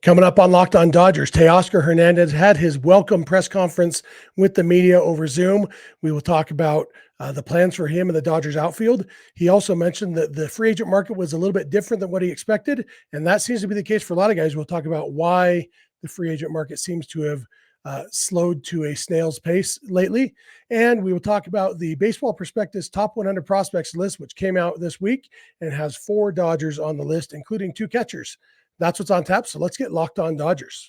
Coming up on Locked On Dodgers, Teoscar Hernández had his welcome press conference with the media over Zoom. We will talk about the plans for him and the Dodgers outfield. He also mentioned that the free agent market was a little bit different than what he expected, and that seems to be the case for a lot of guys. We'll talk about why the free agent market seems to have slowed to a snail's pace lately. And we will talk about the Baseball Prospectus Top 100 Prospects list, which came out this week and has 4 Dodgers on the list, including 2 catchers. That's what's on tap. So let's get Locked On Dodgers.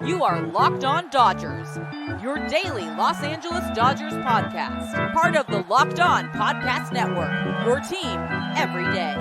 You are Locked On Dodgers, your daily Los Angeles Dodgers podcast. Part of the Locked On Podcast Network, your team every day.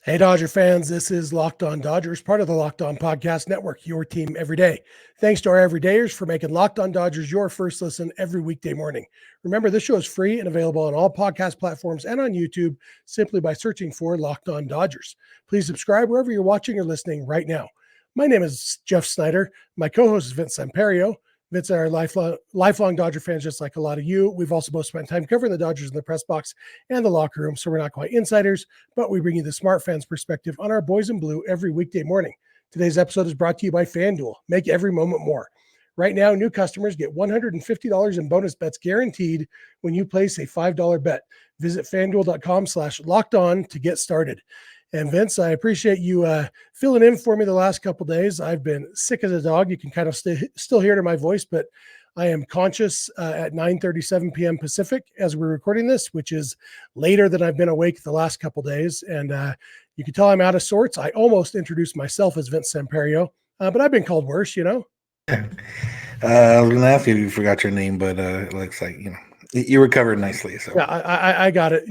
Hey, Dodger fans, this is Locked On Dodgers, part of the Locked On Podcast Network, your team every day. Thanks to our everydayers for making Locked On Dodgers your first listen every weekday morning. Remember, this show is free and available on all podcast platforms and on YouTube simply by searching for Locked On Dodgers. Please subscribe wherever you're watching or listening right now. My name is Jeff Snider. My co-host is Vince Samperio. Vince and I are lifelong Dodger fans, just like a lot of you. We've also both spent time covering the Dodgers in the press box and the locker room, so we're not quite insiders, but we bring you the smart fans perspective on our boys in blue every weekday morning. Today's episode is brought to you by FanDuel. Make every moment more. Right now, new customers get $150 in bonus bets guaranteed when you place a $5 bet. Visit FanDuel.com/lockedon to get started. And Vince, I appreciate you filling in for me the last couple days. I've been sick as a dog. You can kind of still hear it in my voice, but I am conscious at 9:37 p.m. Pacific as we're recording this, which is later than I've been awake the last couple days. And you can tell I'm out of sorts. I almost introduced myself as Vince Samperio, but I've been called worse, you know? I was going to ask you if you forgot your name, but it looks like, you recovered nicely. So yeah, I got it,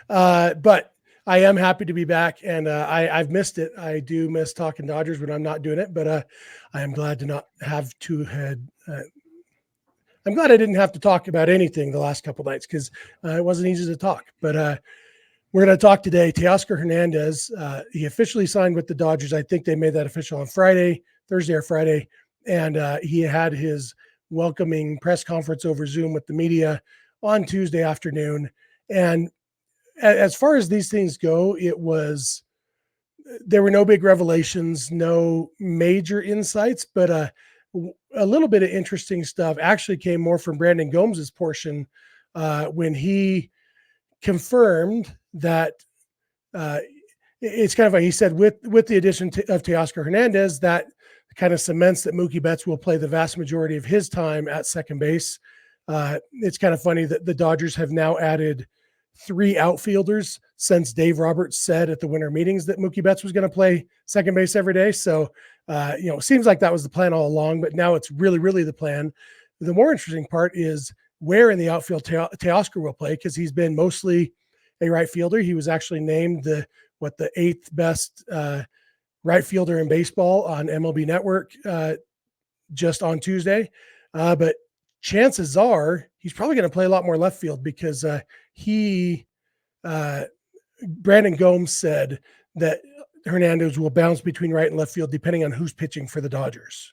but I am happy to be back, and I've missed it. I do miss talking Dodgers when I'm not doing it, but I am glad to not have to I'm glad I didn't have to talk about anything the last couple nights because it wasn't easy to talk. But we're going to talk today. Teoscar Hernández, he officially signed with the Dodgers. I think they made that official on Thursday or Friday, and he had his welcoming press conference over Zoom with the media on Tuesday afternoon. And as far as these things go, there were no big revelations, no major insights, but a little bit of interesting stuff actually came more from Brandon Gomes' portion when he confirmed that it's kind of like he said with the addition of Teoscar Hernández, that kind of cements that Mookie Betts will play the vast majority of his time at second base. It's kind of funny that the Dodgers have now added 3 outfielders since Dave Roberts said at the winter meetings that Mookie Betts was going to play second base every day. So, it seems like that was the plan all along, but now it's really, really the plan. The more interesting part is where in the outfield Teoscar will play, because he's been mostly a right fielder. He was actually named the 8th best right fielder in baseball on MLB Network just on Tuesday. But chances are he's probably going to play a lot more left field because Brandon Gomes said that Hernandez will bounce between right and left field depending on who's pitching for the Dodgers.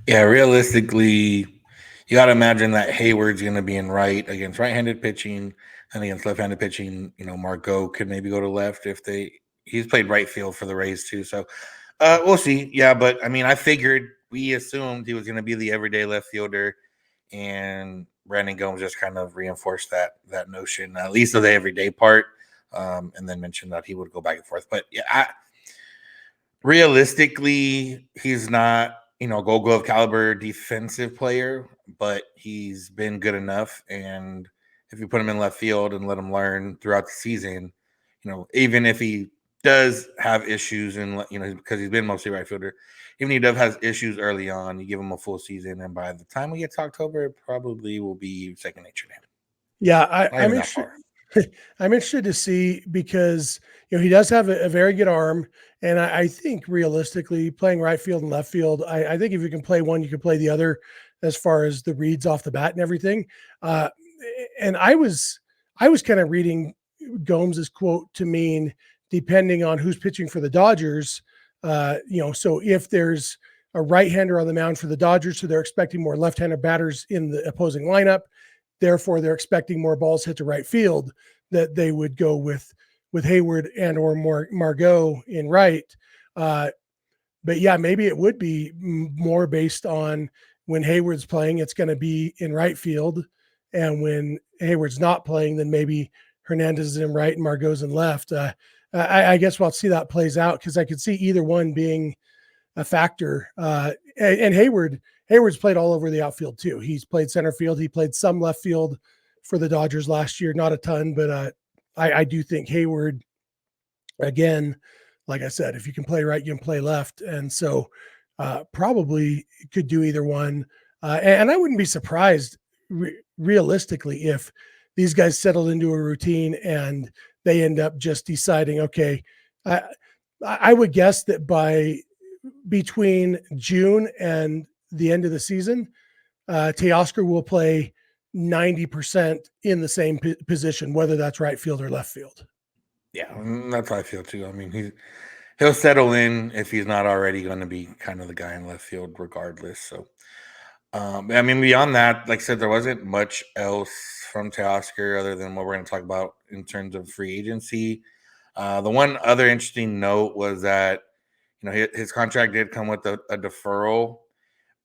Yeah, realistically, you got to imagine that Hayward's going to be in right against right-handed pitching, and against left-handed pitching, Margot could maybe go to left if he's played right field for the Rays too. So we'll see. Yeah, but we assumed he was going to be the everyday left fielder, and Brandon Gomes just kind of reinforced that notion, at least of the everyday part, and then mentioned that he would go back and forth. But yeah, realistically, he's not, Gold Glove caliber defensive player, but he's been good enough. And if you put him in left field and let him learn throughout the season, even if he does have issues and, because he's been mostly right fielder, even if he does have issues early on, you give him a full season, and by the time we get to October, it probably will be second nature to him. Yeah, I'm interested to see because he does have a very good arm, and I think realistically playing right field and left field, I think if you can play one, you can play the other as far as the reads off the bat and everything. And I was kind of reading Gomes' quote to mean depending on who's pitching for the Dodgers. So if there's a right-hander on the mound for the Dodgers, so they're expecting more left-handed batters in the opposing lineup. Therefore, they're expecting more balls hit to right field, that they would go with Hayward and or Margot in right. But yeah, maybe it would be more based on when Hayward's playing, it's going to be in right field. And when Hayward's not playing, then maybe Hernandez is in right and Margot's in left. I guess we'll see that plays out, because I could see either one being a factor. And Hayward's played all over the outfield too. He's played center field. He played some left field for the Dodgers last year, not a ton, but I do think Hayward, again, like I said, if you can play right, you can play left. And so probably could do either one. And I wouldn't be surprised realistically if these guys settled into a routine and they end up just deciding, okay, I would guess that between June and the end of the season, Teoscar will play 90% in the same position, whether that's right field or left field. Yeah, that's how I feel too. I mean, he'll settle in if he's not already going to be kind of the guy in left field regardless. So, I mean, beyond that, like I said, there wasn't much else from Teoscar other than what we're going to talk about in terms of free agency. The one other interesting note was that, his contract did come with a deferral.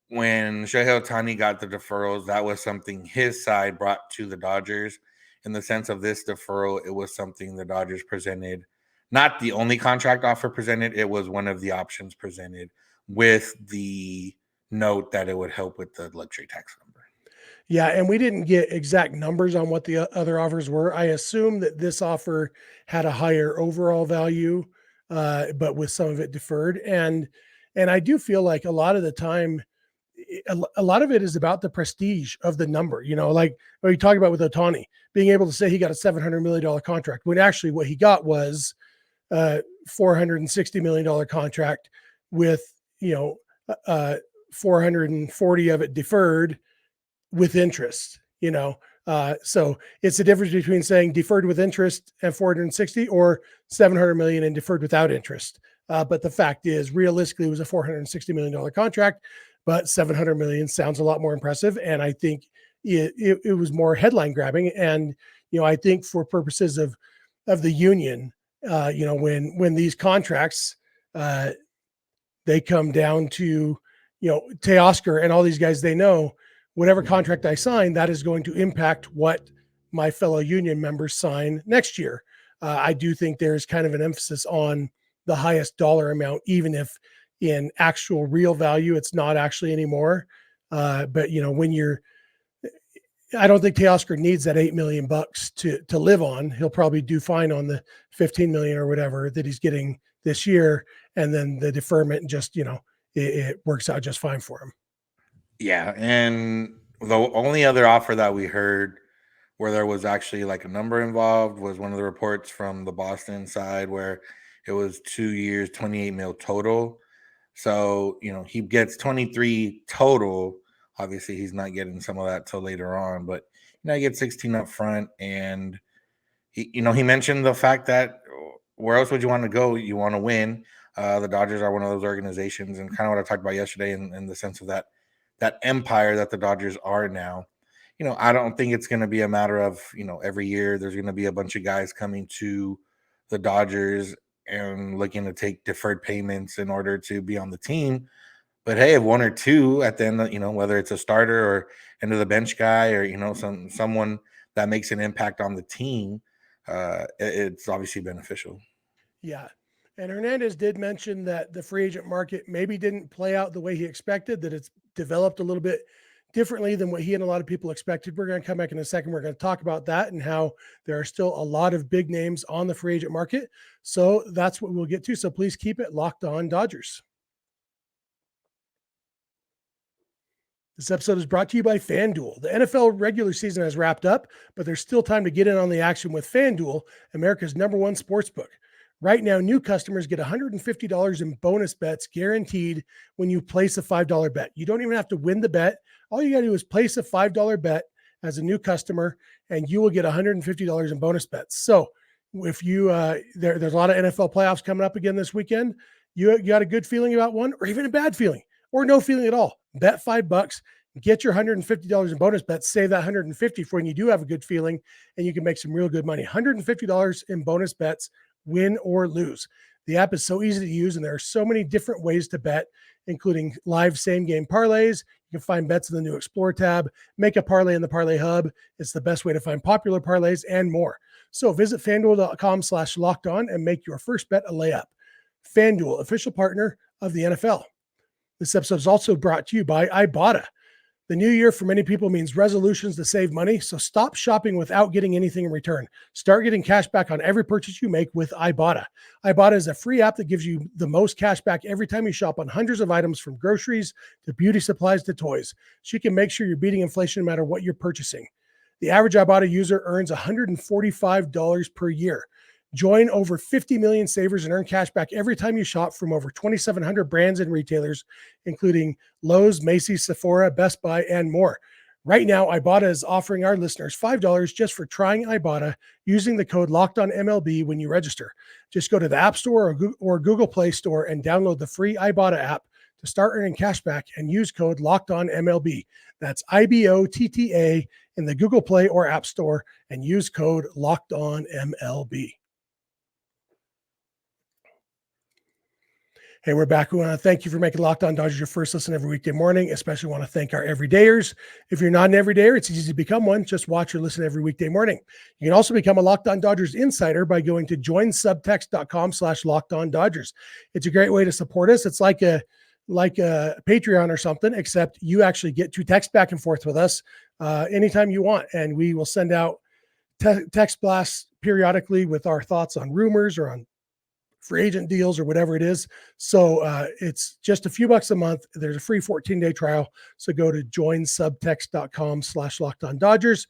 When Shohei Ohtani got the deferrals, that was something his side brought to the Dodgers. In the sense of this deferral, it was something the Dodgers presented. Not the only contract offer presented, it was one of the options presented with the note that it would help with the luxury tax number. Yeah, and we didn't get exact numbers on what the other offers were. I assume that this offer had a higher overall value, but with some of it deferred. And I do feel like a lot of the time, a lot of it is about the prestige of the number, like what you talking about with Ohtani, being able to say he got a $700 million contract, when actually what he got was a $460 million contract with, 440 of it deferred with interest, so it's the difference between saying deferred with interest and 460 or 700 million and deferred without interest. But the fact is, realistically, it was a $460 million contract, but 700 million sounds a lot more impressive. And I think it was more headline grabbing. And, I think for purposes of the union, when these contracts, they come down to, Teoscar and all these guys, they know whatever contract I sign, that is going to impact what my fellow union members sign next year. I do think there's kind of an emphasis on the highest dollar amount, even if in actual real value, it's not actually anymore. But I don't think Teoscar needs that $8 million to live on. He'll probably do fine on the 15 million or whatever that he's getting this year. And then the deferment just, it works out just fine for him. Yeah. And the only other offer that we heard where there was actually like a number involved was one of the reports from the Boston side where it was 2 years, 28 mil total. So, he gets 23 total. Obviously, he's not getting some of that till later on, but he gets 16 up front. And he mentioned the fact that where else would you want to go? You want to win. The Dodgers are one of those organizations, and kind of what I talked about yesterday in the sense of that empire that the Dodgers are now. I don't think it's going to be a matter of, every year there's going to be a bunch of guys coming to the Dodgers and looking to take deferred payments in order to be on the team. But hey, if one or two at the end, whether it's a starter or end of the bench guy or, someone that makes an impact on the team, it's obviously beneficial. Yeah. And Hernandez did mention that the free agent market maybe didn't play out the way he expected, that it's developed a little bit differently than what he and a lot of people expected. We're going to come back in a second. We're going to talk about that and how there are still a lot of big names on the free agent market. So that's what we'll get to. So please keep it locked on Dodgers. This episode is brought to you by FanDuel. The NFL regular season has wrapped up, but there's still time to get in on the action with FanDuel, America's #1 sportsbook. Right now, new customers get $150 in bonus bets guaranteed when you place a $5 bet. You don't even have to win the bet. All you got to do is place a $5 bet as a new customer, and you will get $150 in bonus bets. So if you there's a lot of NFL playoffs coming up again this weekend, you got a good feeling about one or even a bad feeling. or no feeling at all. Bet $5, get your $150 in bonus bets, save that $150 for when you do have a good feeling, and you can make some real good money. $150 in bonus bets, win or lose. The app is so easy to use, and there are so many different ways to bet, including live same-game parlays. You can find bets in the new Explore tab, make a parlay in the Parlay Hub. It's the best way to find popular parlays and more. So visit FanDuel.com/lockedon and make your first bet a layup. FanDuel, official partner of the NFL. This episode is also brought to you by Ibotta. The new year for many people means resolutions to save money, so stop shopping without getting anything in return. Start getting cash back on every purchase you make with Ibotta. Ibotta is a free app that gives you the most cash back every time you shop on hundreds of items, from groceries to beauty supplies to toys. So you can make sure you're beating inflation no matter what you're purchasing. The average Ibotta user earns $145 per year. Join over 50 million savers and earn cash back every time you shop from over 2,700 brands and retailers, including Lowe's, Macy's, Sephora, Best Buy, and more. Right now, Ibotta is offering our listeners $5 just for trying Ibotta using the code LOCKEDONMLB when you register. Just go to the App Store or Google Play Store and download the free Ibotta app to start earning cash back, and use code LOCKEDONMLB. That's IBOTTA in the Google Play or App Store, and use code LOCKEDONMLB. Hey, we're back. We want to thank you for making Locked On Dodgers your first listen every weekday morning. Especially want to thank our everydayers. If you're not an everydayer, it's easy to become one. Just watch or listen every weekday morning. You can also become a Locked On Dodgers insider by going to joinsubtext.com/LockedOnDodgers. It's a great way to support us. It's like a Patreon or something, except you actually get to text back and forth with us anytime you want. And we will send out text blasts periodically with our thoughts on rumors or on free agent deals or whatever it is. So it's just a few bucks a month. There's a free 14-day trial. So go to joinsubtext.com/LockedOnDodgers,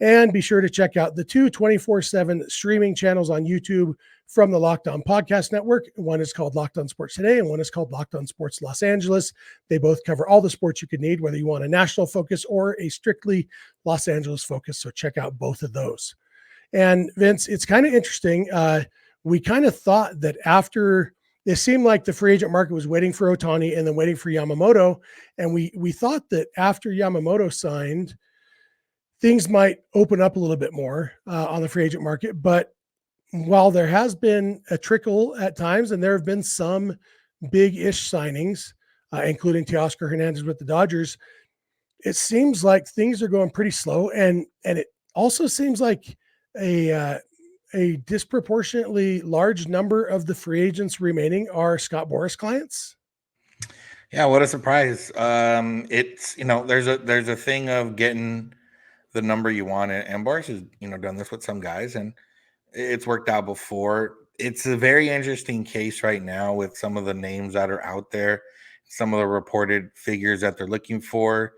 and be sure to check out the two 24/7 streaming channels on YouTube from the Locked On Podcast Network. One is called Locked On Sports Today, and one is called Locked On Sports Los Angeles. They both cover all the sports you could need, whether you want a national focus or a strictly Los Angeles focus. So check out both of those. And Vince, it's kind of interesting. We kind of thought that after it seemed like the free agent market was waiting for Ohtani and then waiting for Yamamoto. And we thought that after Yamamoto signed, things might open up a little bit more on the free agent market. But while there has been a trickle at times, and there have been some big-ish signings, including Teoscar Hernández with the Dodgers, it seems like things are going pretty slow. And it also seems like a disproportionately large number of the free agents remaining are Scott Boras clients. Yeah, what a surprise. It's, there's a thing of getting the number you want, and Boras has, done this with some guys, and it's worked out before. It's a very interesting case right now with some of the names that are out there, some of the reported figures that they're looking for.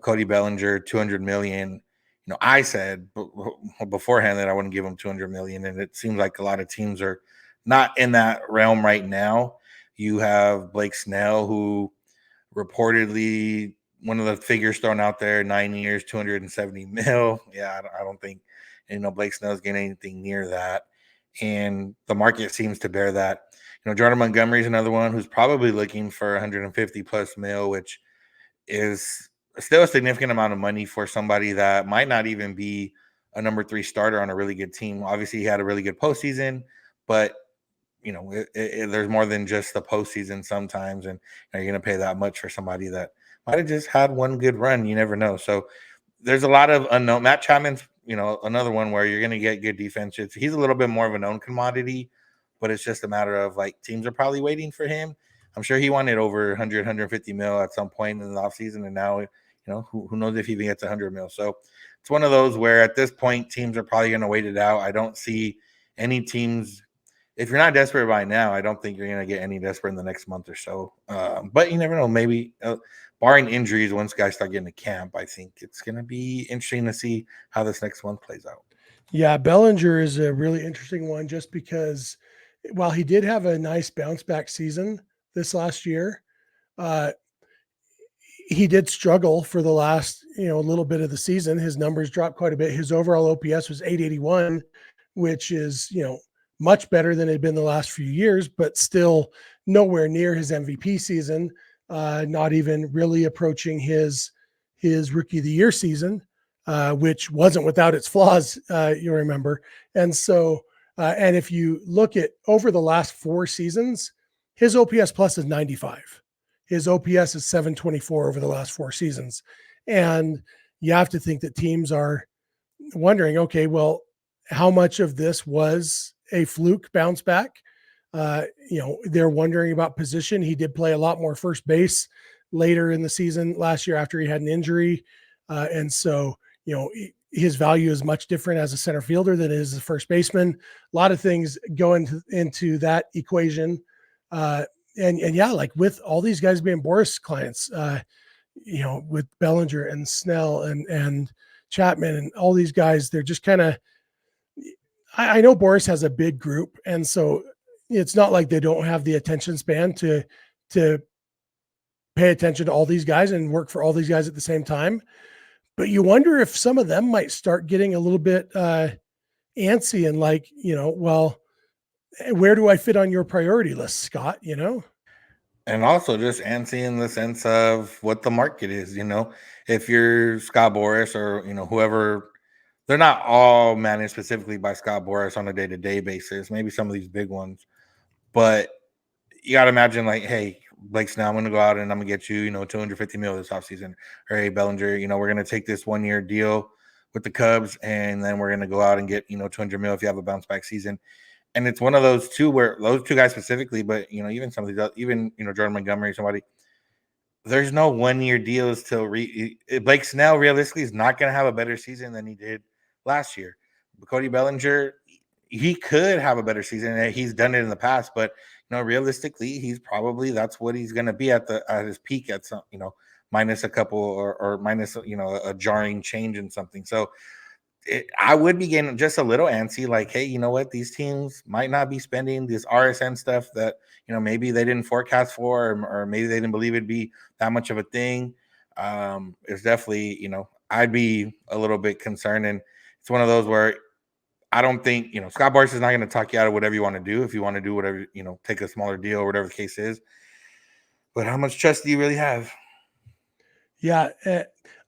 Cody Bellinger, $200 million. I said beforehand that I wouldn't give him $200 million, and it seems like a lot of teams are not in that realm right now. You have Blake Snell, who reportedly, one of the figures thrown out there, 9 years, $270 million. Yeah, I don't think Blake Snell's getting anything near that, and the market seems to bear that. Jordan Montgomery is another one who's probably looking for 150 plus mil, which is still a significant amount of money for somebody that might not even be a number 3 starter on a really good team. Obviously, he had a really good postseason, but there's more than just the postseason sometimes, and you're going to pay that much for somebody that might have just had one good run. You never know. So there's a lot of unknown. Matt Chapman's, another one where you're going to get good defense. He's a little bit more of a known commodity, but it's just a matter of teams are probably waiting for him. I'm sure he wanted over 100, 150 mil at some point in the offseason, and now, who knows if he even gets 100 mil. So it's one of those where at this point, teams are probably going to wait it out. I don't see any teams. If you're not desperate by now, I don't think you're going to get any desperate in the next month or so. But you never know. Maybe barring injuries, once guys start getting to camp, I think it's going to be interesting to see how this next month plays out. Yeah, Bellinger is a really interesting one just because while he did have a nice bounce back season this last year, he did struggle for the last, little bit of the season. His numbers dropped quite a bit. His overall OPS was 881, which is, much better than it had been the last few years, but still nowhere near his MVP season. not even really approaching his rookie of the year season, which wasn't without its flaws, you remember. And so, and if you look at over the last 4 seasons, his OPS plus is 95. His OPS is 724 over the last 4 seasons. And you have to think that teams are wondering, okay, well, how much of this was a fluke bounce back? They're wondering about position. He did play a lot more first base later in the season last year after he had an injury. And so, his value is much different as a center fielder than it is as a first baseman. A lot of things go into that equation. And yeah, like with all these guys being Boras clients, with Bellinger and Snell and Chapman and all these guys, they're just kind of, I know Boras has a big group. And so it's not like they don't have the attention span to pay attention to all these guys and work for all these guys at the same time. But you wonder if some of them might start getting a little bit antsy and like, well, where do I fit on your priority list, Scott? And also just antsy in the sense of what the market is. If you're Scott Boras or whoever, they're not all managed specifically by Scott Boras on a day-to-day basis. Maybe some of these big ones, but you got to imagine like, hey, Blake Snell, I'm going to go out and I'm going to get you, $250 million this offseason. Or hey, Bellinger, we're going to take this 1-year deal with the Cubs, and then we're going to go out and get, $200 million if you have a bounce back season. And it's one of those two where those two guys specifically, but even some of these, even Jordan Montgomery, somebody, there's no 1-year deals till Blake Snell realistically is not going to have a better season than he did last year. Cody Bellinger, he could have a better season. He's done it in the past, but realistically, he's probably that's what he's going to be at his peak at some, minus a couple or minus a jarring change in something. So I would be getting just a little antsy, like, hey, you know what? These teams might not be spending this RSN stuff that maybe they didn't forecast for, or maybe they didn't believe it'd be that much of a thing. It's definitely I'd be a little bit concerned, and it's one of those where I don't think, Scott Boras is not going to talk you out of whatever you want to do. If you want to do whatever, take a smaller deal or whatever the case is. But how much trust do you really have? Yeah.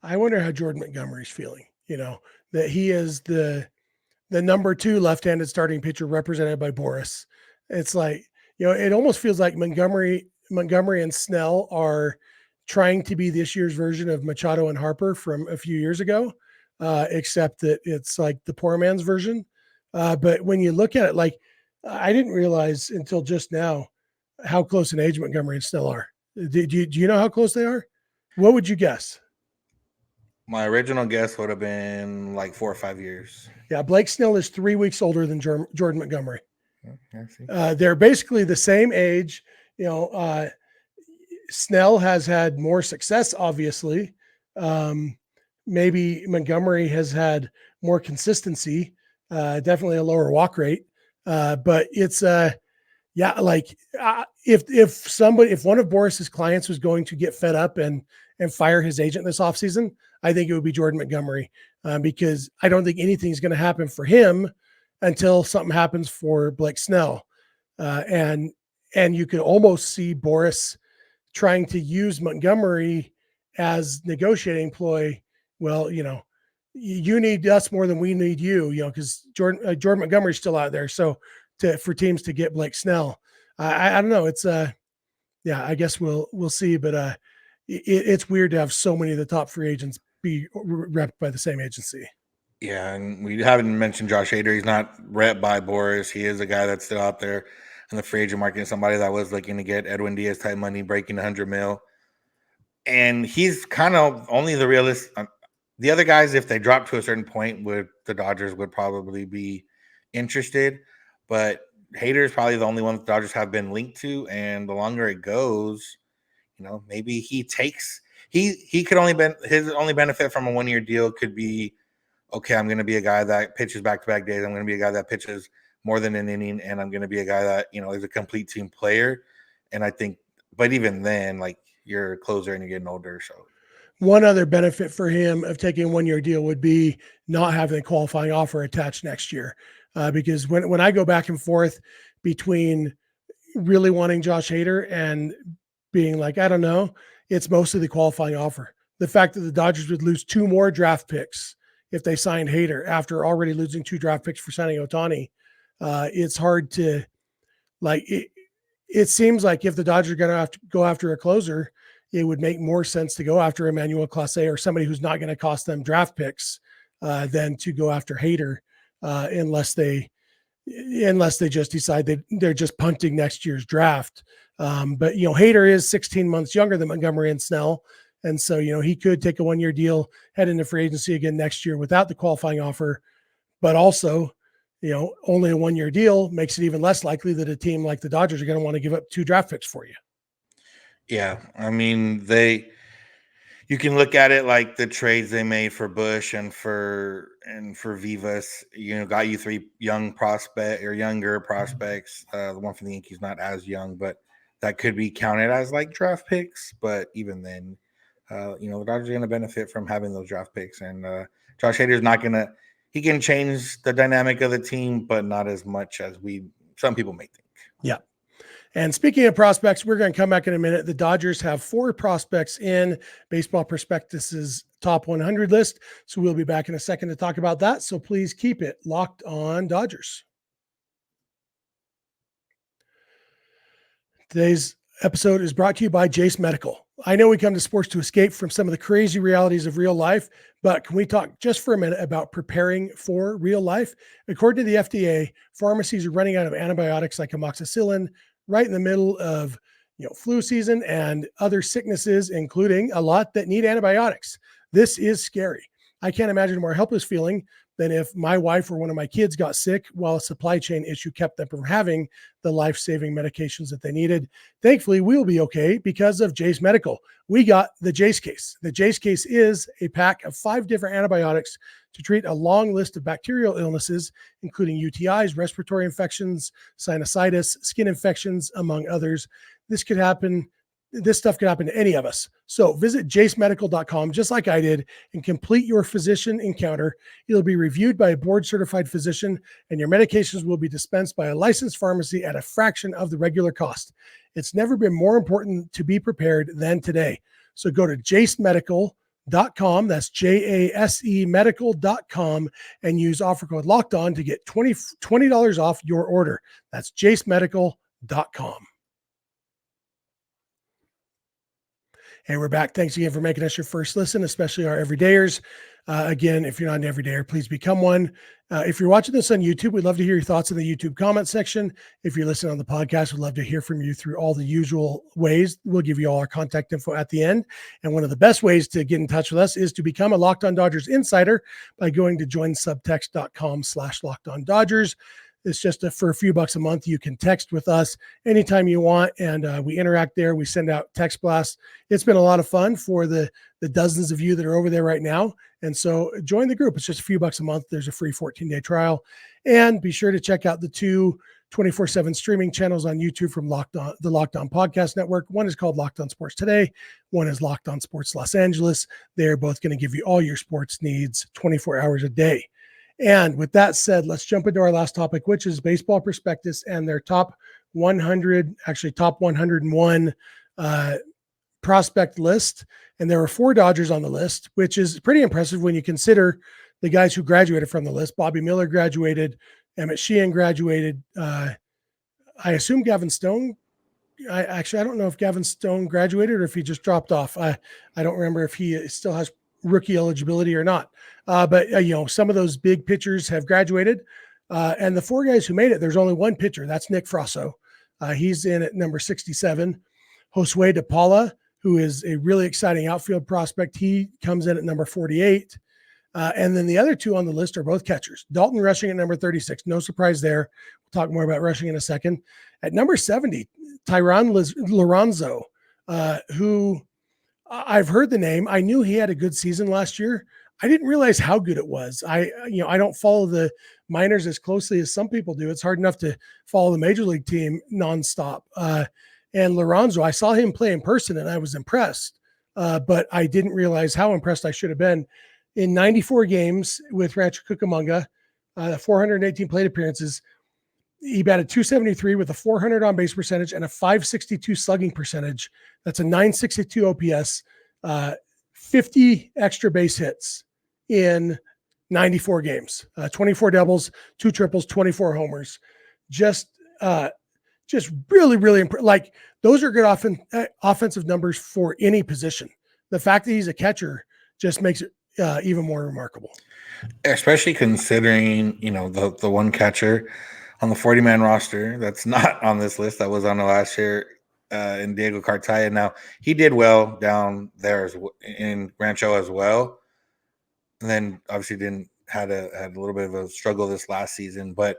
I wonder how Jordan Montgomery's feeling, that he is the number 2 left-handed starting pitcher represented by Boras. It's like, it almost feels like Montgomery and Snell are trying to be this year's version of Machado and Harper from a few years ago, except that it's like the poor man's version. But when you look at it, like, I didn't realize until just now how close in age Montgomery and Snell are. Do you know how close they are? What would you guess? My original guess would have been like 4 or 5 years. Yeah, Blake Snell is 3 weeks older than Jordan Montgomery. I see. They're basically the same age. Snell has had more success, obviously. Maybe Montgomery has had more consistency, definitely a lower walk rate. But it's if one of Boras's clients was going to get fed up and fire his agent this offseason, I think it would be Jordan Montgomery, because I don't think anything's going to happen for him until something happens for Blake Snell. And you could almost see Boras trying to use Montgomery as negotiating ploy. Well, you need us more than we need you, because Jordan Montgomery's still out there. So for teams to get Blake Snell, I don't know. It's I guess we'll see, but it's weird to have so many of the top free agents be repped by the same agency. Yeah, and we haven't mentioned Josh Hader. He's not repped by Boras. He is a guy that's still out there in the free agent market, somebody that was looking to get Edwin Diaz type money, breaking $100 million. And he's kind of only the realist. The other guys, if they drop to a certain point, the Dodgers would probably be interested. But Hader is probably the only one the Dodgers have been linked to. And the longer it goes, maybe he could his only benefit from a 1-year deal could be, okay, I'm going to be a guy that pitches back-to-back days. I'm going to be a guy that pitches more than an inning, and I'm going to be a guy that, is a complete team player. And I think, but even then, like, you're a closer and you're getting older. So one other benefit for him of taking a 1-year deal would be not having a qualifying offer attached next year. Because when I go back and forth between really wanting Josh Hader and being like, I don't know, it's mostly the qualifying offer. The fact that the Dodgers would lose 2 more draft picks if they signed Hader after already losing 2 draft picks for signing Ohtani. It's hard to like it. It seems like if the Dodgers are going to have to go after a closer, it would make more sense to go after Emmanuel Clase or somebody who's not going to cost them draft picks than to go after Hader, unless they just decide they're just punting next year's draft. But Hader is 16 months younger than Montgomery and Snell, and so he could take a 1-year deal, head into free agency again next year without the qualifying offer, but also. Only a 1-year deal makes it even less likely that a team like the Dodgers are going to want to give up 2 draft picks for you. Yeah. I mean, you can look at it like the trades they made for Bush and for Vivas, got you 3 younger prospects. The one from the Yankees, not as young, but that could be counted as like draft picks. But even then, the Dodgers are going to benefit from having those draft picks. And Josh Hader's not going to, he can change the dynamic of the team, but not as much as some people may think. Yeah. And speaking of prospects, we're going to come back in a minute. The Dodgers have 4 prospects in Baseball Prospectus's top 100 list. So we'll be back in a second to talk about that. So please keep it locked on Dodgers. Today's episode is brought to you by Jace Medical. I know we come to sports to escape from some of the crazy realities of real life, but can we talk just for a minute about preparing for real life? According to the FDA, pharmacies are running out of antibiotics like amoxicillin right in the middle of flu season and other sicknesses, including a lot that need antibiotics. This is scary. I can't imagine a more helpless feeling than if my wife or one of my kids got sick while a supply chain issue kept them from having the life-saving medications that they needed. Thankfully, we'll be okay because of Jace Medical. We got the Jace case. The Jace case is a pack of 5 different antibiotics to treat a long list of bacterial illnesses, including UTIs, respiratory infections, sinusitis, skin infections, among others. This stuff could happen to any of us. So visit jacemedical.com, just like I did, and complete your physician encounter. It'll be reviewed by a board-certified physician, and your medications will be dispensed by a licensed pharmacy at a fraction of the regular cost. It's never been more important to be prepared than today. So go to jacemedical.com, that's JASE medical.com, and use offer code LOCKEDON to get $20 off your order. That's jacemedical.com. Hey, we're back. Thanks again for making us your first listen, especially our everydayers. Again, if you're not an everydayer, please become one. If you're watching this on YouTube, we'd love to hear your thoughts in the YouTube comment section. If you're listening on the podcast, we'd love to hear from you through all the usual ways. We'll give you all our contact info at the end. And one of the best ways to get in touch with us is to become a Locked On Dodgers insider by going to joinsubtext.com/LockedOnDodgers. It's just for a few bucks a month. You can text with us anytime you want, and we interact there. We send out text blasts. It's been a lot of fun for the dozens of you that are over there right now. And so join the group. It's just a few bucks a month. There's a free 14-day trial. And be sure to check out the 2 24/7 streaming channels on YouTube from the Locked On Podcast Network. One is called Locked On Sports Today. One is Locked On Sports Los Angeles. They're both going to give you all your sports needs 24 hours a day. And with that said, let's jump into our last topic, which is Baseball Prospectus and their top 101 prospect list. And there were 4 Dodgers on the list, which is pretty impressive when you consider the guys who graduated from the list. Bobby Miller graduated, Emmett Sheehan graduated. I assume Gavin Stone. I don't know if Gavin Stone graduated or if he just dropped off. I don't remember if he still has rookie eligibility or not. But some of those big pitchers have graduated. And the 4 guys who made it, there's only one pitcher. That's Nick Frasso. He's in at number 67. Josue de Paula, who is a really exciting outfield prospect. He comes in at number 48. And then the other 2 on the list are both catchers. Dalton Rushing at number 36. No surprise there. We'll talk more about Rushing in a second. At number 70, Tyron Lorenzo, who I've heard the name. I knew he had a good season last year. I didn't realize how good it was. I don't follow the minors as closely as some people do. It's hard enough to follow the major league team nonstop. And Lorenzo, I saw him play in person and I was impressed, but I didn't realize how impressed I should have been. In 94 games with Rancho Cucamonga, 418 plate appearances, He batted 273 with a 400 on base percentage and a 562 slugging percentage. That's a 962 OPS, 50 extra base hits in 94 games, 24 doubles, 2 triples, 24 homers. Just really, really like those are good offensive numbers for any position. The fact that he's a catcher just makes it even more remarkable. Especially considering, the one catcher on the 40-man roster that's not on this list that was on the last year in Diego Cartaya. Now, he did well down there in Rancho as well. And then obviously had a little bit of a struggle this last season. But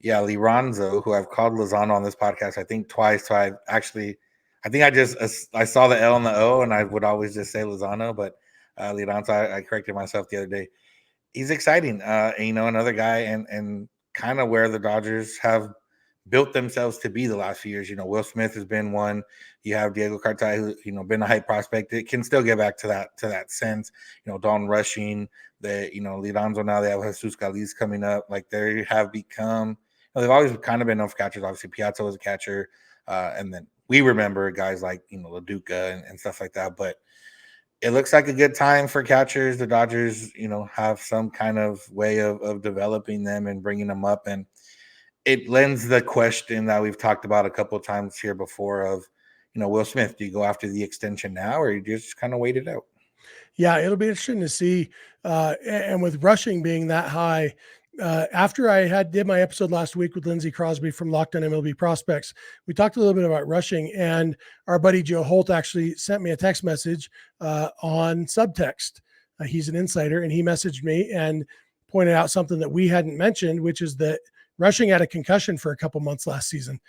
yeah, Liranzo, who I've called Lozano on this podcast, I think twice. So I saw the L and the O, and I would always just say Lozano, but Liranzo, I corrected myself the other day. He's exciting, another guy, and kind of where the Dodgers have built themselves to be the last few years. Will Smith has been one. You have Diego Cartaya, who, been a hype prospect. It can still get back to that sense. Don Rushing, Liranzo now. They have Jesus Galiz coming up. Like they have become. They've always kind of been enough catchers. Obviously, Piazza was a catcher, and then we remember guys like LaDuca and stuff like that. But it looks like a good time for catchers. The Dodgers, have some kind of way of developing them and bringing them up. And it lends the question that we've talked about a couple of times here before of, Will Smith, do you go after the extension now or you just kind of wait it out? Yeah, it'll be interesting to see. And with Rushing being that high, after I did my episode last week with Lindsey Crosby from Locked On MLB Prospects, we talked a little bit about Rushing, and our buddy Joe Holt actually sent me a text message on subtext. He's an insider, and he messaged me and pointed out something that we hadn't mentioned, which is that Rushing had a concussion for a couple months last season.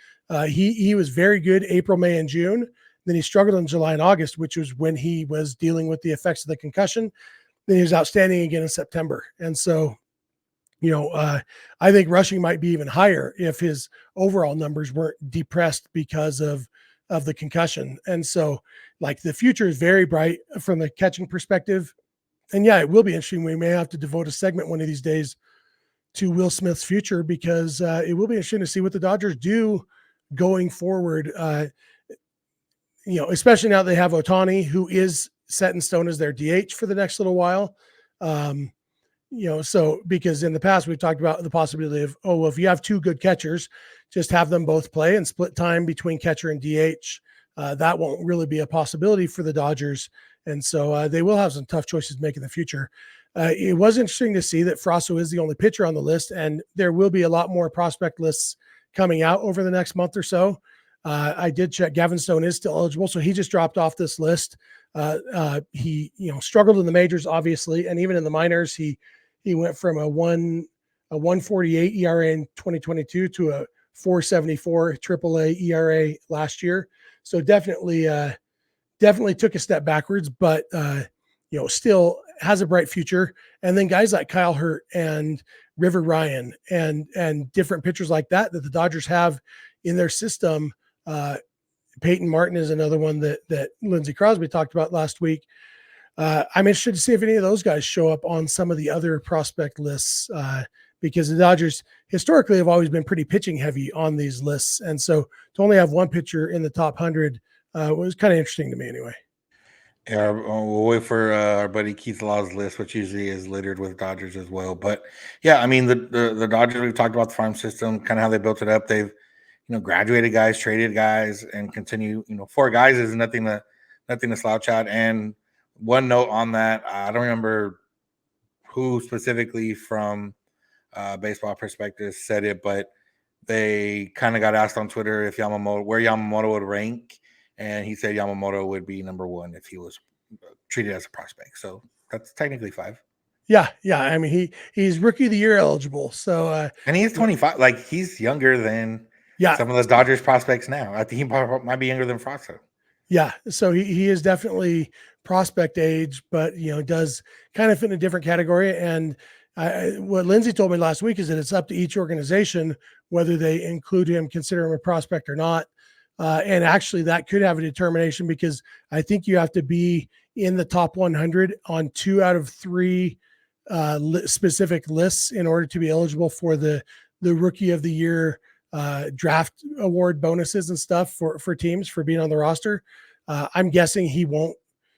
He was very good April, May, and June. Then he struggled in July and August, which was when he was dealing with the effects of the concussion. Then he was outstanding again in September. And so, I think Rushing might be even higher if his overall numbers weren't depressed because of the concussion. And so, like, the future is very bright from the catching perspective. And yeah, it will be interesting. We may have to devote a segment one of these days to Will Smith's future because it will be interesting to see what the Dodgers do going forward. Especially now they have Ohtani, who is set in stone as their DH for the next little while. So because in the past we've talked about the possibility of, if you have 2 good catchers, just have them both play and split time between catcher and DH. That won't really be a possibility for the Dodgers. And so they will have some tough choices to make in the future. It was interesting to see that Frasso is the only pitcher on the list, and there will be a lot more prospect lists coming out over the next month or so. I did check. Gavin Stone is still eligible, so he just dropped off this list. He struggled in the majors, obviously, and even in the minors, he went from a 1.48 ERA in 2022 to a 4.74 AAA ERA last year. So definitely took a step backwards, but still has a bright future. And then guys like Kyle Hurt and River Ryan and different pitchers like that the Dodgers have in their system. Peyton Martin is another one that Lindsey Crosby talked about last week. I'm interested to see if any of those guys show up on some of the other prospect lists because the Dodgers historically have always been pretty pitching heavy on these lists. And so to only have one pitcher in the top 100 was kind of interesting to me anyway. Yeah, we'll wait for our buddy Keith Law's list, which usually is littered with Dodgers as well. But yeah, I mean, the Dodgers, we've talked about the farm system, kind of how they built it up. They've, graduated guys, traded guys, and continue, 4 guys is nothing to slouch at. And one note on that, I don't remember who specifically from Baseball Prospectus said it, but they kind of got asked on Twitter where Yamamoto would rank. And he said Yamamoto would be number 1 if he was treated as a prospect. So that's technically 5. Yeah. I mean, he's Rookie of the Year eligible. So and he's 25. Like he's younger than some of those Dodgers prospects now. I think he might be younger than Frasso. Yeah. So he is definitely prospect age, but does kind of fit in a different category. And what Lindsey told me last week is that it's up to each organization whether they include him, consider him a prospect or not. And actually that could have a determination because I think you have to be in the top 100 on 2 out of 3 specific lists in order to be eligible for the Rookie of the Year draft award bonuses and stuff for teams for being on the roster. I'm guessing he won't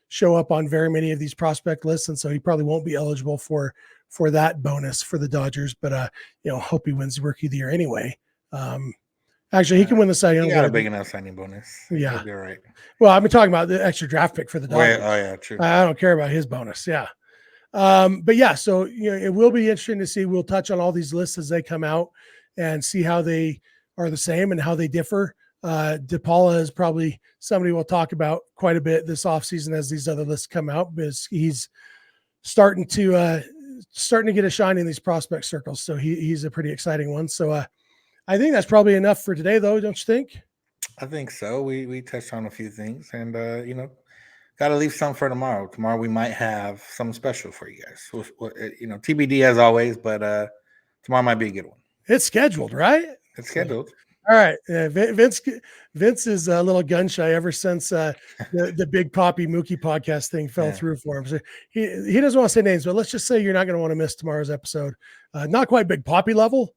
show up on very many of these prospect lists, and so he probably won't be eligible for that bonus for the Dodgers. But hope he wins the Rookie of the Year anyway. Actually, he can win the Cy Young. He got a big enough signing bonus. Yeah, he'll be all right. Well, I've been talking about the extra draft pick for the Dodgers. Oh yeah, true. I don't care about his bonus. Yeah. But yeah, so it will be interesting to see. We'll touch on all these lists as they come out and see how they are the same and how they differ. DePaula is probably somebody we'll talk about quite a bit this offseason as these other lists come out, because he's starting to get a shine in these prospect circles. So he's a pretty exciting one. So I think that's probably enough for today, though, don't you think? I think so. We touched on a few things, and got to leave some for tomorrow. Tomorrow we might have something special for you guys. TBD as always, but tomorrow might be a good one. It's scheduled, right? It's scheduled. All right. Vince is a little gun shy ever since the Big Poppy Mookie podcast thing fell through for him. So he doesn't want to say names, but let's just say you're not going to want to miss tomorrow's episode. Not quite Big Poppy level.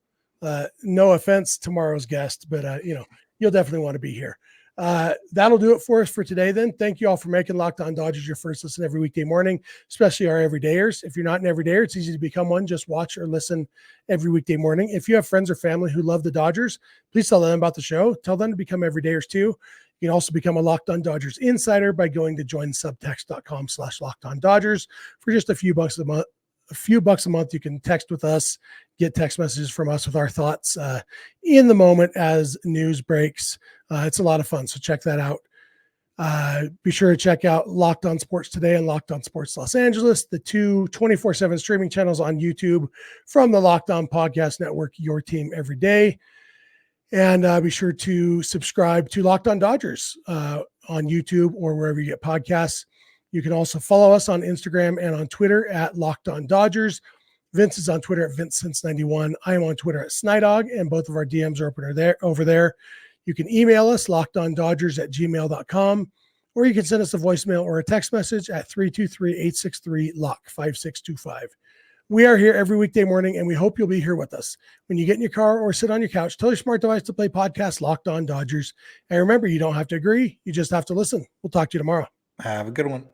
No offense, tomorrow's guest, but you'll definitely want to be here. That'll do it for us for today then. Thank you all for making Locked On Dodgers your first listen every weekday morning, especially our everydayers. If you're not an everydayer, it's easy to become one. Just watch or listen every weekday morning. If you have friends or family who love the Dodgers, please tell them about the show. Tell them to become everydayers too. You can also become a Locked On Dodgers insider by going to joinsubtext.com/LockedOnDodgers for just a few bucks a month. You can text with us, get text messages from us with our thoughts in the moment as news breaks. It's a lot of fun, so check that out. Be sure to check out Locked On Sports Today and Locked On Sports Los Angeles, the two 24/7 streaming channels on YouTube from the Locked On Podcast Network, your team every day. And be sure to subscribe to Locked On Dodgers on YouTube or wherever you get podcasts. You can also follow us on Instagram and on Twitter at Locked On Dodgers. Vince is on Twitter at VinceSince91. I am on Twitter at Snydog, and both of our DMs are over there. You can email us, lockedondodgers@gmail.com, or you can send us a voicemail or a text message at 323-863-LOCK5625. We are here every weekday morning, and we hope you'll be here with us. When you get in your car or sit on your couch, tell your smart device to play podcast Locked On Dodgers. And remember, you don't have to agree. You just have to listen. We'll talk to you tomorrow. Have a good one.